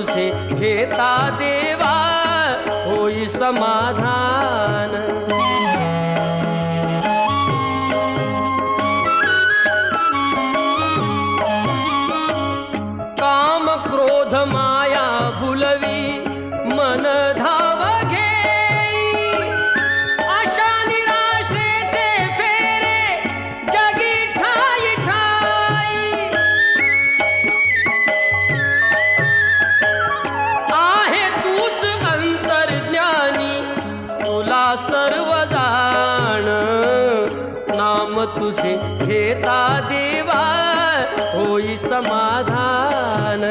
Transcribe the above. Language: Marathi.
तुझे घेता देवा होई समाधान। काम क्रोध माया भुलवी मन धाव घेई, आशा निराशेचे फेरे जगी ठाई ठाई। आहे तूच अंतर्ज्ञानी तुला सर्व जाण, नाम तुझे घेता देवा होई समाधान।